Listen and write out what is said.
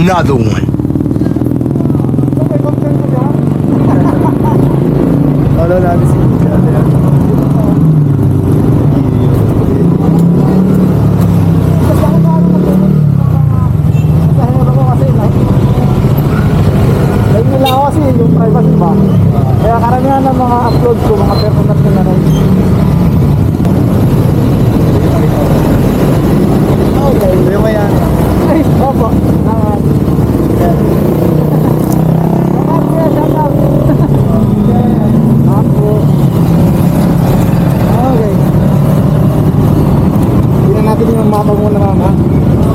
Another one. Follow natin si Kuya. Nila ako kasi yung privacy ba? Kaya karamihan ng mga upload ko, mga permanent na rin. Okay. Yung kaya. Ay, opo.